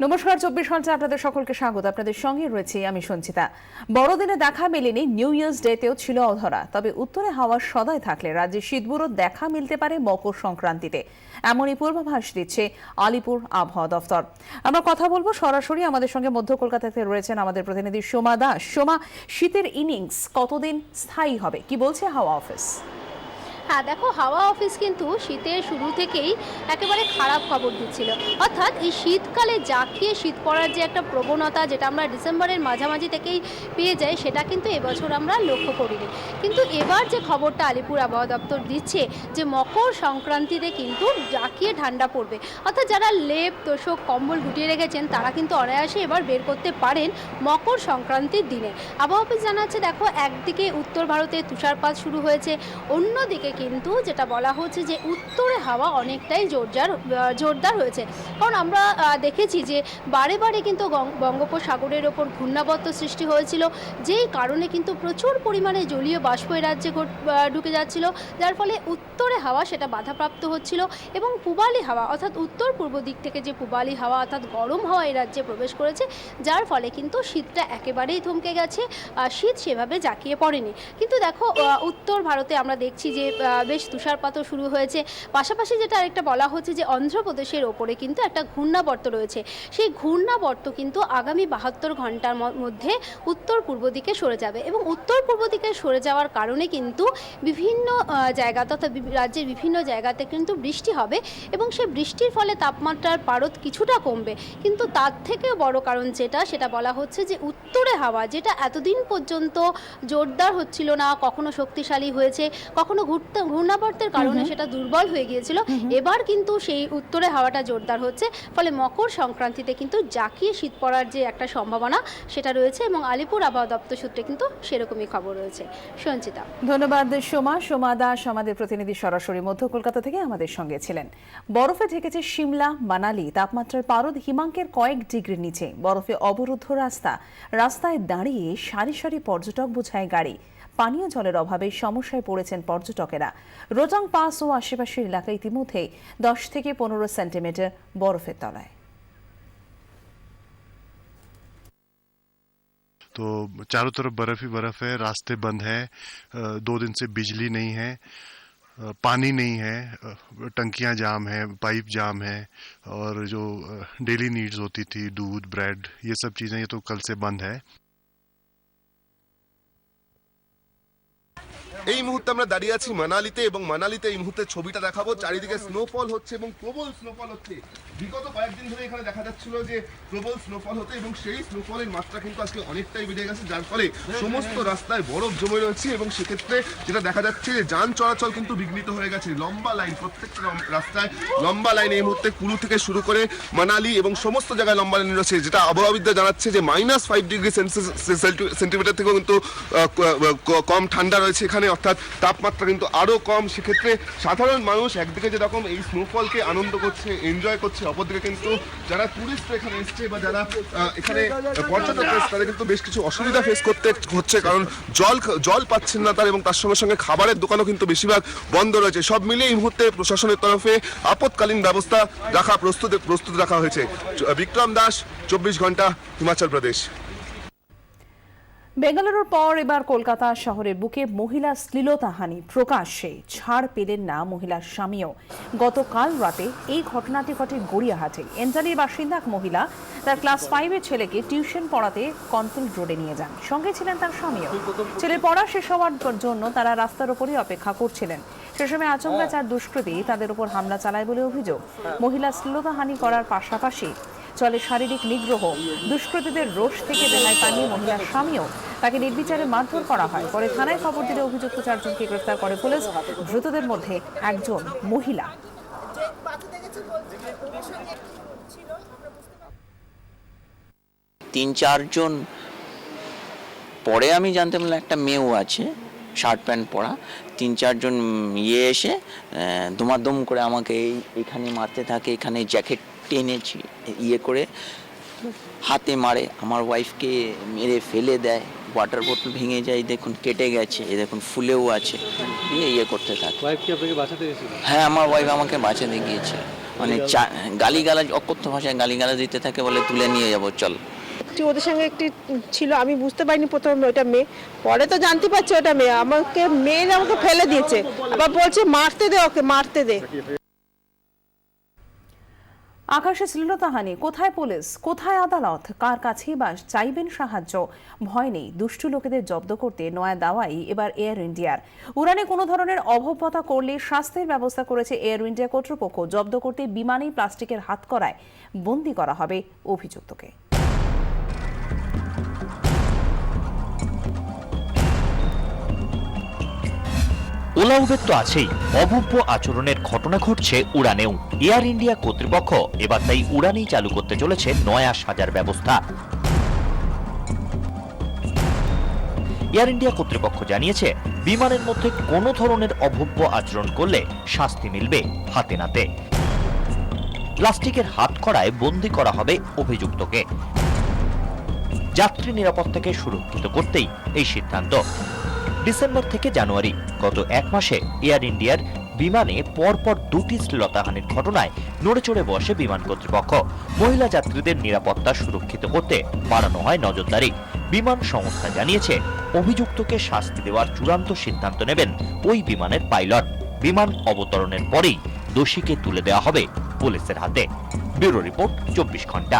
নমস্কার, 24 ঘন্টা আপনাদের সকলকে স্বাগত। আপনাদের সঙ্গে রয়েছে আমি সঞ্চিতা। বড়দিনে দেখা মেলেনি, নিউ ইয়ার্স ডেতেও ছিল অধরা। তবে উত্তরে হাওয়া সদয় থাকলে রাজ্যে শীতবুড়ো দেখা মিলতে পারে মকর সংক্রান্তিতে, এমনই পূর্বাভাস দিচ্ছে আলিপুর আবহাওয়া দফতর। আমরা কথা বলবো সরাসরি, আমাদের সঙ্গে মধ্য কলকাতাতে রয়েছেন আমাদের প্রতিনিধি সোমা দাস। সোমা, শীতের ইনিংস কতদিন স্থায়ী হবে, কি বলছে হাওয়া অফিস? হ্যাঁ দেখো, হাওয়া অফিস কিন্তু শীতের শুরু থেকেই একেবারে খারাপ খবর দিচ্ছিল। অর্থাৎ এই শীতকালে জাঁকিয়ে শীত পড়ার যে একটা প্রবণতা, যেটা আমরা ডিসেম্বরের মাঝামাঝি থেকেই পেয়ে যাই, সেটা কিন্তু এবছর আমরা লক্ষ্য করিনি। কিন্তু এবার যে খবরটা আলিপুর আবহাওয়া দপ্তর দিচ্ছে, যে মকর সংক্রান্তিতে কিন্তু জাঁকিয়ে ঠান্ডা পড়বে। অর্থাৎ যারা লেপ তোষক কম্বল গুটিয়ে রেখেছেন তারা কিন্তু অনায়াসে এবার বের করতে পারেন মকর সংক্রান্তির দিনে। আবহাওয়া অফিস জানাচ্ছে, দেখো, একদিকে উত্তর ভারতে তুষারপাত শুরু হয়েছে, অন্যদিকে কিন্তু যেটা বলা হচ্ছে যে উত্তরে হাওয়া অনেকটাই জোরদার হয়েছে। কারণ আমরা দেখেছি যে বারে বারে কিন্তু বঙ্গোপসাগরের ওপর ঘূর্ণাবর্ত সৃষ্টি হয়েছিল, যেই কারণে কিন্তু প্রচুর পরিমাণে জলীয় বাষ্প এ রাজ্যে ঢুকে যাচ্ছিল, যার ফলে উত্তরে হাওয়া সেটা বাধাপ্রাপ্ত হচ্ছিল। এবং পূবালি হাওয়া, অর্থাৎ উত্তর পূর্ব দিক থেকে যে পূবালি হাওয়া অর্থাৎ গরম হাওয়া এই রাজ্যে প্রবেশ করেছে, যার ফলে কিন্তু শীতটা একেবারেই থমকে গেছে। শীত সেভাবে জাঁকিয়ে পড়েনি। কিন্তু দেখো, উত্তর ভারতে আমরা দেখছি যে বেশ তুষারপাতও শুরু হয়েছে। পাশাপাশি যেটা আরেকটা বলা হচ্ছে যে অন্ধ্রপ্রদেশের ওপরে কিন্তু একটা ঘূর্ণাবর্ত রয়েছে। সেই ঘূর্ণাবর্ত কিন্তু আগামী 72 ঘন্টার মধ্যে উত্তর পূর্ব দিকে সরে যাবে, এবং উত্তর পূর্ব দিকে সরে যাওয়ার কারণে কিন্তু বিভিন্ন জায়গা তথা রাজ্যের বিভিন্ন জায়গাতে কিন্তু বৃষ্টি হবে, এবং সেই বৃষ্টির ফলে তাপমাত্রার পারদ কিছুটা কমবে। কিন্তু তার থেকে বড় কারণ সেটা বলা হচ্ছে যে উত্তরে হাওয়া, যেটা এতদিন পর্যন্ত জোরদার হচ্ছিল না, কখনো শক্তিশালী হয়েছে, কখনো ঘূর্ণাবর্তের কারণে সেটা দুর্বল হয়ে গিয়েছিল, এবার কিন্তু সেই উত্তরে হাওয়াটা জোরদার হচ্ছে। ফলে মকর সংক্রান্তিতে কিন্তু জাঁকিয়ে শীত পড়ার যে একটা সম্ভাবনা সেটা রয়েছে, এবং আলিপুর আবহাওয়া দপ্তর সূত্রে কিন্তু সেরকমই খবর রয়েছে। সঞ্চিতা, ধন্যবাদ সোমা দাস, আমাদের প্রতিনিধি সরাসরি মধ্য কলকাতা থেকে আমাদের সঙ্গে ছিলেন। বরফে ঢেকেছে সিমলা, মানালি, তাপমাত্রার পারদ হিমাঙ্কের কয়েক ডিগ্রির নিচে। বরফে অবরুদ্ধ রাস্তায় দাঁড়িয়ে সারি সারি পর্যটক বোঝায় গাড়ি। পানীয় জলের অভাবে সমস্যায় পড়েছেন পর্যটকেরা। রোটাং পাস ও আশেপাশের এলাকায় ইতিমধ্যে 10 থেকে 15 সেন্টিমিটার বরফের তলায়। तो चारों तरफ बर्फ ही बर्फ है, रास्ते बंद हैं, 2 दिन से बिजली नहीं है, पानी नहीं है, टंकियां जाम है, पाइप जाम है, और जो डेली नीड्स होती थी, दूध, ब्रेड, ये सब चीजें ये तो कल से बंद है। এই মুহূর্তে আমরা দাঁড়িয়ে আছি মানালিতে, এবং মানালিতে এই মুহূর্তে ছবিটা দেখাবো। চারিদিকে স্নোফল হচ্ছে এবং প্রবল স্নোফল হচ্ছে। বিগত কয়েকদিন ধরে এখানে দেখা যাচ্ছিল যে প্রবল স্নোফল হতে, এবং সেই স্নোফলের মাত্রা কিন্তু আজকে অনেকটাই বেড়ে গেছে, যার ফলে সমস্ত রাস্তায় বরফ জমে রয়েছে, এবং সেক্ষেত্রে যেটা দেখা যাচ্ছে যে যান চলাচল কিন্তু বিঘ্নিত হয়ে গেছে। লম্বা লাইন, প্রত্যেকটা রাস্তায় লম্বা লাইন এই মুহূর্তে কুলু থেকে শুরু করে মানালি এবং সমস্ত জায়গায় লম্বা লাইন রয়েছে, যেটা আবহাওয়াবিদরা জানাচ্ছে যে -5 ডিগ্রি সেন্টিমিটার থেকেও কিন্তু কম ঠান্ডা রয়েছে এখানে, অর্থাৎ তাপমাত্রা কিন্তু আরো কম। সেক্ষেত্রে সাধারণ মানুষ একদিকে যেরকম এই স্নোফলকে আনন্দ করছে, এনজয় করছে, অপরদিকে কিন্তু যারা টুরিস্ট এখানে এসছে বা যারা এখানে পর্যটক এসছে, তাদের কিন্তু বেশ কিছু অসুবিধা ফেস করতে হচ্ছে, কারণ জল পাচ্ছেন না তার, এবং তার সঙ্গে সঙ্গে খাবারের দোকানও কিন্তু বেশিরভাগ বন্ধ রয়েছে। সব মিলিয়ে এই মুহূর্তে প্রশাসনের তরফে আপৎকালীন ব্যবস্থা প্রস্তুত রাখা হয়েছে। বিক্রম দাস, 24 ঘন্টা, হিমাচল প্রদেশ। বেঙ্গালুরুর পর এবার কলকাতা শহরের বুকে মহিলা শ্লীলতাহানি প্রকাশ্যে। ছাড় পেলেন না মহিলার স্বামীও। গতকাল রাতে এই ঘটনাটি ঘটে গড়িয়াহাটে। এন্টালির বাসিন্দা এক মহিলা তার ক্লাস 5-এর ছেলেকে টিউশন পড়াতে কনফিল্ড রোডে নিয়ে যান। সঙ্গে ছিলেন তার স্বামীও। ছেলের পড়া শেষ হওয়ার জন্য তারা রাস্তার উপরই অপেক্ষা করছিলেন। সে সময় আচমকা 4 দুষ্কৃতী তাদের উপর হামলা চালায় বলে অভিযোগ। মহিলা শ্লীলতাহানি করার পাশাপাশি চলে শারীরিক নিগ্রহ। দুষ্কৃতীদের রোষ থেকে রেহাই পাননি মহিলার স্বামীও। তাকে নির্বিচারে মারধর করা হয়। পরে থানায় খবর দিলে অভিযুক্ত 4 জনকে গ্রেফতার করে পুলিশ। ধৃতদের মধ্যে একজন মহিলা। 3-4 জন। পরে আমি জানতে পারলাম একটা মেয়েও আছে, শার্ট প্যান্ট পরা। 3-4 জন এসে দমাদম করে আমাকে এইখানে মারতে থাকে। এখানে জ্যাকেট টেনেছি করে হাতে মারে, আমার ওয়াইফকে মেরে ফেলে দেয়। ওয়াটার বোতল ভেঙে যায়, দেখুন কেটে গেছে, দেখুন ফুলেও আছে, দিয়ে করতে থাকে। ওয়াইফ কি আপনাকে বাঁচাতে গিয়েছিল? হ্যাঁ, আমার ওয়াইফ আমাকে বাঁচাতে গিয়েছে। মানে গালিগালাজ, অকথ্য ভাষায় গালিগালাজ দিতে থাকে, বলে তুলে নিয়ে যাবো চল। ওদের সঙ্গে একটি ছিল, আমি বুঝতে পারিনি প্রথমে ওটা মেয়ে, পরে তো জানতে পারছি ওটা মেয়ে। আমাকে ফেলে দিয়েছে, আবার বলছে মারতে দে, ওকে মারতে দে। আকাশে শ্লীলতাহানি, কোথায় পুলিশ, কোথায় আদালত, কার কাছেই বা চাইবেন সাহায্য? ভয় নেই, দুষ্টু লোকেদের জব্দ করতে নয়া দাওয়াই এবার এয়ার ইন্ডিয়ার। উড়ানে কোনো ধরনের অভব্যতা করলে শাস্তির ব্যবস্থা করেছে এয়ার ইন্ডিয়া কর্তৃপক্ষ। জব্দ করতে বিমানেই প্লাস্টিকের হাতকড়ায় বন্দী করা হবে অভিযুক্তকে। ওলা উবের তো আছেই, অভব্য আচরণের ঘটনা ঘটছে উড়ানেও। এয়ার ইন্ডিয়া কর্তৃপক্ষ এবার তাই উড়ানেই চালু করতে চলেছে নয়া সাজার ব্যবস্থা। এয়ার ইন্ডিয়া কর্তৃপক্ষ জানিয়েছে, বিমানের মধ্যে কোনো ধরনের অভব্য আচরণ করলে শাস্তি মিলবে হাতে নাতে। প্লাস্টিকের হাতকড়ায় বন্দী করা হবে অভিযুক্তকে। যাত্রী নিরাপত্তাকে সুরক্ষিত করতেই এই সিদ্ধান্ত। ডিসেম্বর থেকে জানুয়ারি গত এক মাসে এয়ার ইন্ডিয়ার বিমানে পরপর দুটি শ্লীলতাহানির ঘটনায় নড়েচড়ে বসে বিমান কর্তৃপক্ষ। মহিলা যাত্রীদের নিরাপত্তা সুরক্ষিত করতে বাড়ানো হয় নজরদারি। বিমান সংস্থা জানিয়েছে, অভিযুক্তকে শাস্তি দেওয়ার চূড়ান্ত সিদ্ধান্ত নেবেন ওই বিমানের পাইলট। বিমান অবতরণের পরেই দোষীকে তুলে দেওয়া হবে পুলিশের হাতে। ব্যুরো রিপোর্ট, 24 ঘন্টা।